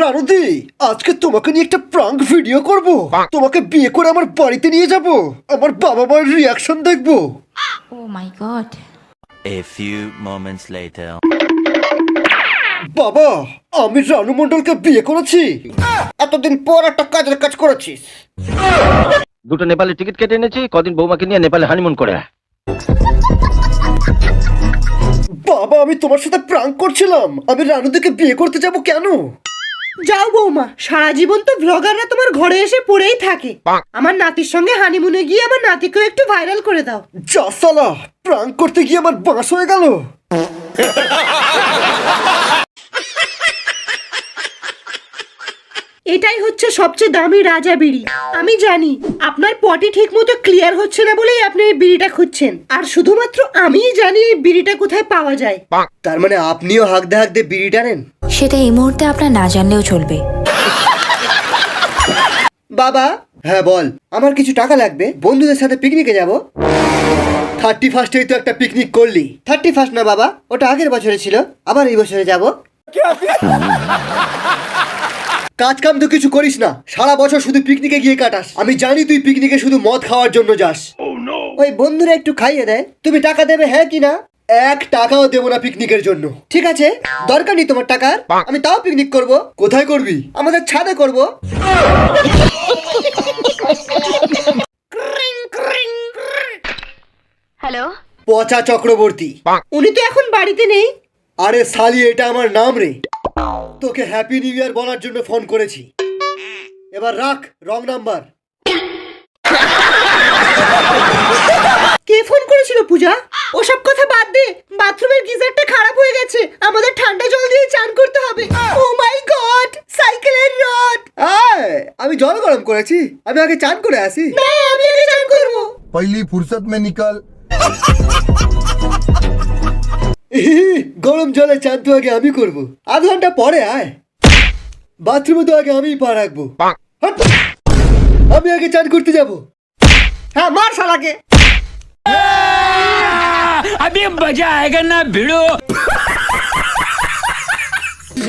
রানুদি, আজকে তোমাকে নিয়ে একটা প্রাঙ্ক ভিডিও করব। তোমাকে বিয়ে করে আমার বাড়িতে নিয়ে যাব, আমার বাবা মায়ের রিয়াকশন দেখবো। Oh my god. A few moments later. বাবা, আমি রানু মণ্ডলকে বিয়ে করেছি। এতদিন পর একটা কাজের কাজ করেছিস। দুটো নেপালের টিকিট কেটে এনেছি, কদিন বৌমাকে নিয়ে নেপালে হানিমুন করে। বাবা, আমি তোমার সাথে প্রাঙ্ক করছিলাম। আমি রানুদিকে বিয়ে করতে যাব কেন? যাও বৌমা, সারা জীবন তো ব্লগাররা তোমার ঘরে এসে পড়েই থাকে। আমার নাতির সঙ্গে হানিমুনে গিয়ে আমার নাতিকেও একটু ভাইরাল করে দাও। যা সালা, প্রাঙ্ক করতে গিয়ে আমার বাঁশ হয়ে গেল। এটাই হচ্ছে সবচেয়ে দামি রাজা বিড়ি। আমি জানি আপনার পটি ঠিক মতো ক্লিয়ার হচ্ছে না বলেই আপনি এই বিড়িটা খুঁজছেন, আর শুধুমাত্র আমিই জানি এই বিড়িটা কোথায় পাওয়া যায়। তার মানে আপনিও হাঁকতে হাঁকতে বিড়ি টানেন? সেটা এই মুহূর্তে আপনার না জানলেও চলবে। বাবা। হ্যাঁ বল। আমার কিছু টাকা লাগবে, বন্ধুদের সাথে পিকনিকে যাব। 31st তো একটা পিকনিক করলি। 31st না বাবা, ওটা আগের বছরে ছিল, আবার এই বছরে যাব। কাজ কাম তো কিছু করিস না, সারা বছর শুধু পিকনিকে গিয়ে কাটাস। আমি জানি তুই পিকনিকে শুধু মদ খাওয়ার জন্য যাস। ওই বন্ধুরা একটু খাইয়ে দেয়, তুমি টাকা দেবে হ্যাঁ কি না? 1 টাকাও দেবো না পিকনিকের জন্য। ঠিক আছে, দরকার নেই তোমার টাকার, আমি তাও পিকনিক করব। কোথায় করবি? আমাদের ছাদে করব। হ্যালো, পচা চক্রবর্তী। উনি তো এখন বাড়িতে নেই। আরে সালি, এটা আমার নাম রে। তোকে হ্যাপি নিউ ইয়ার বলার জন্য ফোন করেছি। এবার রাখ, রং নাম্বার। কে ফোন করেছিল পূজা? ওসব কথা বাদ দে, বাথরুমের গিজারটা খারাপ হয়ে গেছে, আমাদের ঠান্ডা জল দিয়ে চান করতে হবে। ও মাই গড, সাইকেলের রড। আমি জল গরম করেছি, আমি আগে চান করে আসি। না, আমি আগে চান করব। पहली फुर्सत में निकल। গরম জলে চান তো আগে আমি করব, আধ ঘন্টা পরে আয়। বাথরুমে তো আগে আমিই পা রাখবো। হাট! আমি আগে চান করতে যাব। হ্যাঁ, মার শালাকে। अभी मजा आएगा ना भिड़ो।